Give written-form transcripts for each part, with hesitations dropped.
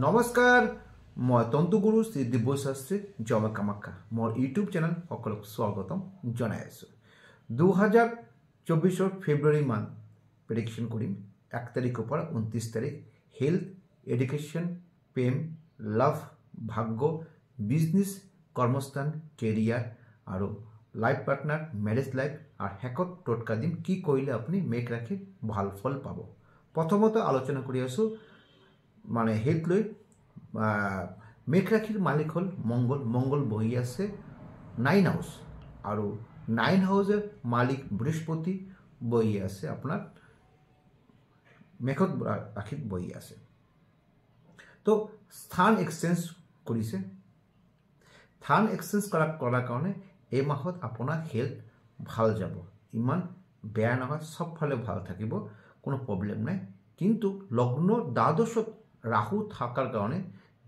নমস্কাৰ মই তন্তুগুৰু শ্ৰী দিব্যশাস্ত্ৰী জমা কামাখ্যা মোৰ ইউটিউব চেনেল সকলক স্বাগতম জনাই আছো 2024 ফেব্ৰুৱাৰী মান প্ৰেডিকশন কৰিম 1 তাৰিখৰ পৰা 29 তাৰিখ হেলথ এডুকেশ্যন প্ৰেম লাভ ভাগ্য বিজনেস কৰ্মস্থান কেৰিয়াৰ আৰু লাইফ পাৰ্টনাৰ মেৰেজ লাইফ আৰু হেকত টটকা দিম কি কৰিলে আপুনি মেক ৰাখি ভাল ফল পাব প্ৰথমতে আলোচনা কৰি আছো মানে হেলথ লৈ মেক ৰাখিৰ মালিক হল মঙ্গল বহি আছে 9 হাউস আৰু 9 হাউসৰ মালিক বৃহস্পতি বহি আছে আপোনাৰ মেকত ৰাখিত বহি আছে তো স্থান এক্সচেঞ্জ কৰিছে স্থান এক্সচেঞ্জ কৰাৰ কাৰণে এই মাহত আপোনাৰ হেলথ ভাল যাব ইমান বেয়া নহয় সব ফালে ভাল থাকিব কোনো প্ৰবলেম নাই কিন্তু লগ্ন দ্বাদশত ৰাহু থাকাৰ কাৰণে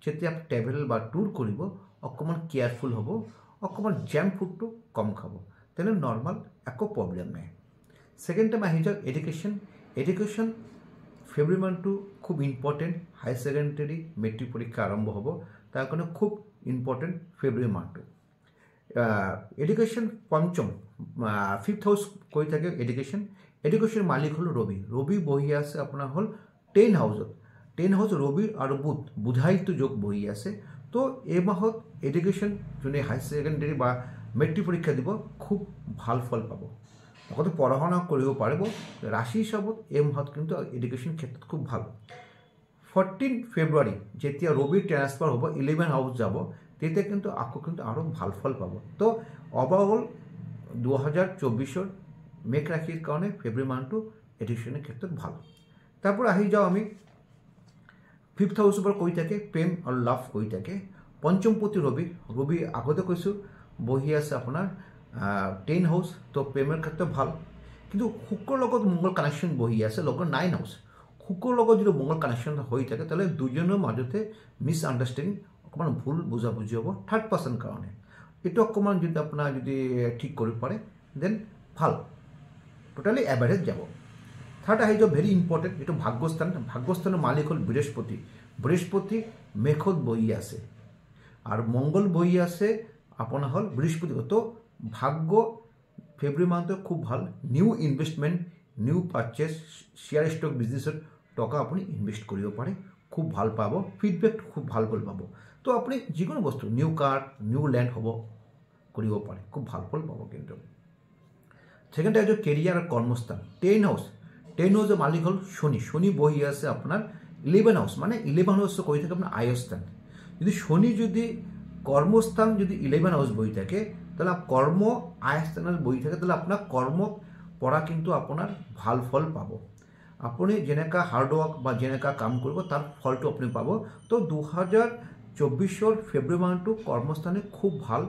যেতিয়া ট্ৰেভেল বা টুৰ কৰিব অকমান কেয়াৰফুল হ'ব অকমান জাঙ্ক ফুডটো কম খাব তেনে নরমাল একো প্রবলেম নাই সেকেন্ড টাইম আহি যাওক এডুকেশন ফেব্রুয়ারি মান্থটো খুব ইম্পর্টেন্ট হাই সেকেন্ডারি মেট্রিক পরীক্ষা আরম্ভ হ'ব তার কারণে খুব ইম্পর্টেন্ট ফেব্রুয়ারি মান্থটো এডুকেশন পঞ্চম 5th হাউস কৈ থাকে এডুকেশন মালিক হল রবি বহি আছে আপনার হল 10 হাউসত 10 হাউস রবি আর বুধাইতো যোগ বহি আছে তো এই মাহত এডুকেশন যোনে হাই সেকেন্ডারি বা মেট্রিক পরীক্ষা দিব খুব ভাল ফল পাব লগতে পড়াশোনা কৰিব পাৰিব ৰাশি হিচাপত এই মাহত কিন্তু এডুকেশন ক্ষেত্ৰত খুব ভাল 14 ফেব্ৰুৱাৰী যেতিয়া রবি ট্রান্সফার হ'ব 11 হাউস যাব তেতিয়া কিন্তু আরো ভাল ফল পাব তো ওভারঅল 2024 মেক ৰাশিৰ কাৰণে ফেব্ৰুৱাৰী মাহটো এডুকেশনেৰ ক্ষেত্ৰত ভাল তারপর আহি যাও আমি 5th হাউস पर কৈ থাকে প্রেম আর লাভ কৈ থাকে পঞ্চমপতি রবি আগতে কৈছো বহি আছে আপনার 10 হাউস তো প্রেমের ক্ষেত্রে ভাল কিন্তু শুক্ৰৰ লগত মঙ্গল কানেকশন বহি আছে লগত 9 হাউস শুক্ৰৰ লগত যদি মঙ্গল কানেকশন হৈ থাকে তাহলে দুজনৰ মাজতে মিস আন্ডাৰস্ট্যান্ডিং অকমান ভুল বুঝাবুঝি হ'ব থাৰ্ড পাৰ্সন কাৰণে এটো অকমান যদি আপনাৰ যদি ঠিক কৰিব পাৰে দেন ভাল টোটালি এভারেজ যাব থার্ড আহি যাও ভেরি ইম্পর্টেন্ট এটা ভাগ্যস্থানের মালিক হল বৃহস্পতি মেঘত বহি আছে আর মঙ্গল বহি আছে আপনার হল বৃহস্পতি তো ভাগ্য ফেব্রুয়ারি মান্থে খুব ভাল new investment new purchase share stock বিজনেসত টকা আপনি ইনভেস্ট কৰিব পাৰে খুব ভাল পাব ফিডব্যাক খুব ভাল ফল পাব তো আপনি যিকোনো বস্তু নিউ কার নিউ ল্যান্ড হ'ব কৰিব পাৰে খুব ভাল ফল পাব কিন্তু সেকেন্ড আহি যাও কেরিয়ার আর কর্মস্থান 10 হাউস 10 হাউসের মালিক হল শনি বহি আছে আপনার 11 হাউস মানে 11 হাউস কৈ থাকে আপনার আয়স্থান যদি শনি যদি কর্মস্থান যদি 11 হাউস বহি থাকে তাহলে কর্ম আয়স্থানের বহি থাকে তাহলে আপনার কর্ম পড়া কিন্তু আপনার ভাল ফল পাব আপনি যেনেকা হার্ডওয়ার্ক বা যেনেকা কাম করব তার ফলটো আপনি পাব তো 2024 ফেব্রুয়ারি মাহটো কর্মস্থানে খুব ভাল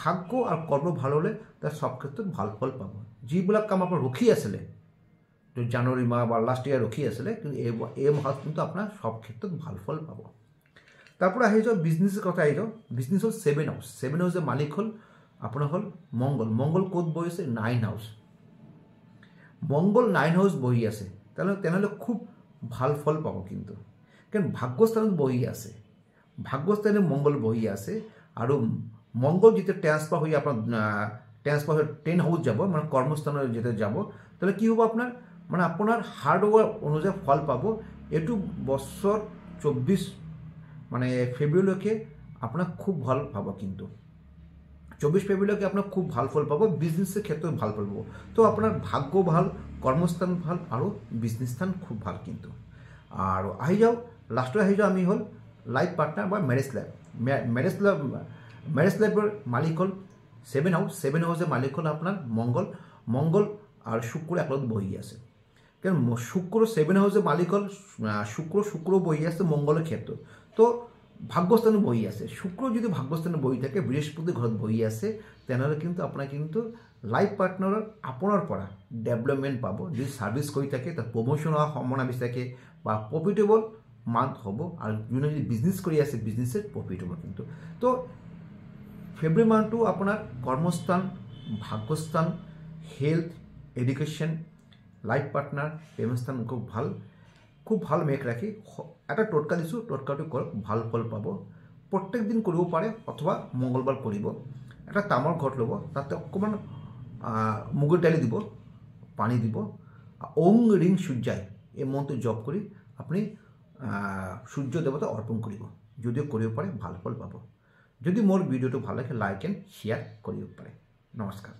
ভাগ্য আর কর্ম ভাল হলে তার সব ক্ষেত্রে ভাল ফল পাব যিবিলাক কাম আপনার রখি আসলে তো জানুয়ারি মাহ বা লাস্ট ইয়ার রখি আসলে কিন্তু এই মাহত কিন্তু আপনার সব ক্ষেত্রে ভাল ফল পাব তারপরে আহি যাও বিজনেসের কথা আহি যাও বিজনেস হল 7 হাউসের মালিক হল আপনার হল মঙ্গল কোত বহি আছে 9 হাউস মঙ্গল 9 হাউস বহি আছে তাহলে খুব ভাল ফল পাব কিন্তু কারণ ভাগ্যস্থানত বহি আছে ভাগ্যস্থানে মঙ্গল বহি আছে আর মঙ্গল যেটা ট্রান্সফার হয়ে আপনার ট্রান্সফার হয়ে 10 হাউস যাব মানে কর্মস্থানে যেটা যাব তাহলে কি হবে আপনার মানে আপনার হার্ডওয়ার্ক অনুযায়ী ফল পাব এটু বছর 24 মানে ফেব্রুয়ারিকে আপনার খুব ভাল পাব কিন্তু 24 ফেব্রুয়ারিকে আপনার খুব ভাল ফল পাব বিজনেসের ক্ষেত্রে ভাল ফল পাব তো আপনার ভাগ্য ভাল কর্মস্থান ভাল আর বিজনেস স্থান খুব ভাল কিন্তু আর আহি যাও লাস্টে আহি যাও আমি হল লাইফ পার্টনার বা ম্যারেজ লাইফের মালিক হল 7 হাউসের মালিক হল আপনার মঙ্গল আর শুক্র একলত বহি আছে কারণ শুক্র 7 হাউসের মালিক হল শুক্র বহি আছে মঙ্গলের ক্ষেত্র তো ভাগ্যস্থানে বহি আছে শুক্র যদি ভাগ্যস্থানে বহি থাকে বৃহস্পতি ঘরত বহি আছে তেনহলে কিন্তু আপনার কিন্তু লাইফ পার্টনারের আপনার পড়া ডেভেলপমেন্ট পাব যদি সার্ভিস করে থাকে তার প্রমোশন হওয়ার সম্ভাবনা বেশি থাকে বা প্রফিটেবল মান্থ হব আর যদি বিজনেস করে আছে বিজনেসের প্রফিট হব কিন্তু তো ফেব্রুয়ারি মান্থটো আপনার কর্মস্থান ভাগ্যস্থান হেলথ এডুকেশন লাইফ পার্টনার প্রেমস্থান খুব ভাল খুব ভাল মেঘ ৰাখি এটা টটকা দিছোঁ, টটকাটো কৰক, ভাল ফল পাব। প্ৰত্যেক দিন কৰিব পাৰে অথবা মঙ্গলবাৰ কৰিব। এটা তামৰ ঘট ল'ব, তাতে অকণমান মুগৰ দালি দিব, পানী দিব, ওং ৰিং সূৰ্যাই এই মন্ত্ৰটো জপ কৰি আপুনি সূৰ্য দেৱতা অৰ্পণ কৰিব। যদিও কৰিব পাৰে ভাল ফল পাব। যদি মোৰ ভিডিঅ'টো ভাল লাগে লাইক এণ্ড শ্বেয়াৰ কৰিব পাৰে। নমস্কাৰ।